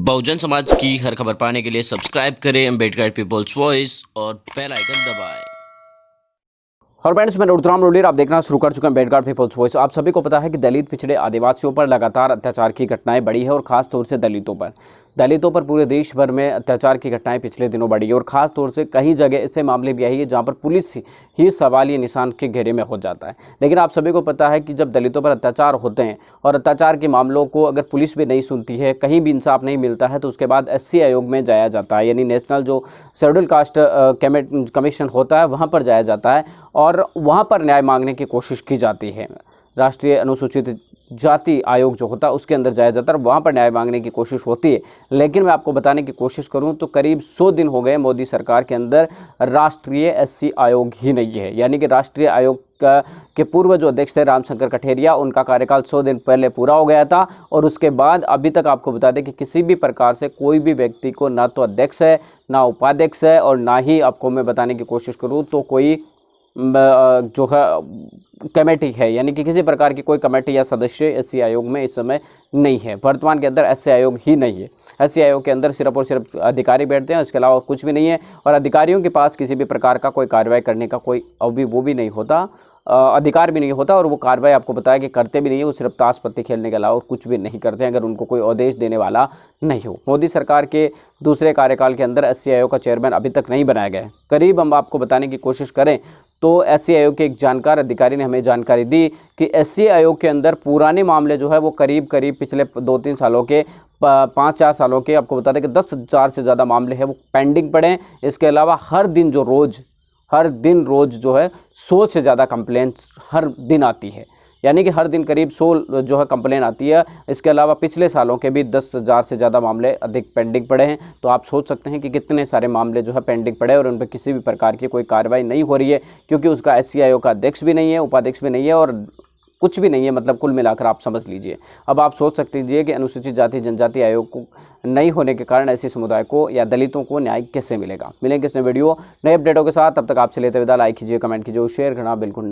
बहुजन समाज की हर खबर पाने के लिए सब्सक्राइब करें अम्बेडकर पीपल्स वॉइस और बेल आइकन दबाएं। और फ्रेंड्स, मैं रुद्राम रोलियर आप देखना शुरू कर चुका हूं अम्बेडकर पीपल्स वॉइस। आप सभी को पता है कि दलित पिछड़े आदिवासियों पर लगातार अत्याचार की घटनाएं बढ़ी है और खास तौर से दलितों पर पूरे देश भर में अत्याचार की घटनाएं पिछले दिनों बढ़ी है और खास तौर से कई जगह ऐसे मामले भी आई है जहां पर पुलिस ही सवालिया निशान के घेरे में हो जाता है। लेकिन आप सभी को पता है कि जब दलितों पर अत्याचार होते हैं और अत्याचार के मामलों को अगर पुलिस भी नहीं सुनती है, कहीं भी इंसाफ नहीं मिलता है, तो उसके बाद SC आयोग में जाया जाता है, यानी नेशनल जो शेड्यूल कास्ट कमीशन होता है वहाँ पर जाया जाता है और वहाँ पर न्याय मांगने की कोशिश की जाती है। राष्ट्रीय अनुसूचित जाति आयोग जो होता है उसके अंदर जाया जाता है और वहाँ पर न्याय मांगने की कोशिश होती है। लेकिन मैं आपको बताने की कोशिश करूँ तो करीब 100 दिन हो गए मोदी सरकार के अंदर राष्ट्रीय SC आयोग ही नहीं है, यानी कि राष्ट्रीय आयोग के पूर्व जो अध्यक्ष थे रामशंकर कठेरिया, उनका कार्यकाल 100 दिन पहले पूरा हो गया था और उसके बाद अभी तक आपको बता दें कि किसी भी प्रकार से कोई भी व्यक्ति को ना तो अध्यक्ष है, ना उपाध्यक्ष है और ना ही आपको मैं बताने की कोशिश करूँ तो कोई जो है कमेटी है, यानी कि किसी प्रकार की कोई कमेटी या सदस्य SC आयोग में इस समय नहीं है। वर्तमान के अंदर SC आयोग ही नहीं है। SC आयोग के अंदर सिर्फ और सिर्फ अधिकारी बैठते हैं, उसके अलावा कुछ भी नहीं है और अधिकारियों के पास किसी भी प्रकार का कोई कार्रवाई करने का कोई वो भी नहीं होता, अधिकार भी नहीं होता और वो कार्रवाई आपको बताया कि करते भी नहीं है। वो सिर्फ ताश पत्ती खेलने के अलावा और कुछ भी नहीं करते हैं अगर उनको कोई आदेश देने वाला नहीं हो। मोदी सरकार के दूसरे कार्यकाल के अंदर SC आयोग का चेयरमैन अभी तक नहीं बनाया गया है। करीब हम आपको बताने की कोशिश करें तो SC आयोग के एक जानकार अधिकारी ने हमें जानकारी दी कि SC आयोग के अंदर पुराने मामले जो है वो करीब पिछले 2-3 सालों के 5-4 सालों के आपको बता दें कि 10,000 से ज़्यादा मामले हैं वो पेंडिंग पड़े हैं। इसके अलावा हर दिन रोज़ जो है 100 से ज़्यादा कंप्लेंट्स हर दिन आती है, यानी कि हर दिन करीब 100 जो है कंप्लेन आती है। इसके अलावा पिछले सालों के भी 10,000 से ज़्यादा मामले अधिक पेंडिंग पड़े हैं। तो आप सोच सकते हैं कि कितने सारे मामले जो है पेंडिंग पड़े और उन पर किसी भी प्रकार की कोई कार्रवाई नहीं हो रही है, क्योंकि उसका SC आयोग का अध्यक्ष भी नहीं है, उपाध्यक्ष भी नहीं है और कुछ भी नहीं है। मतलब कुल मिलाकर आप समझ लीजिए। अब आप सोच सकते हैं कि अनुसूचित जाति जनजाति आयोग को नहीं होने के कारण ऐसे समुदाय को या दलितों को न्याय कैसे मिलेगा। मिलेंगे इस वीडियो नए अपडेटों के साथ, तब तक आपसे लेते विदा। लाइक कीजिए, कमेंट कीजिए, शेयर करना बिल्कुल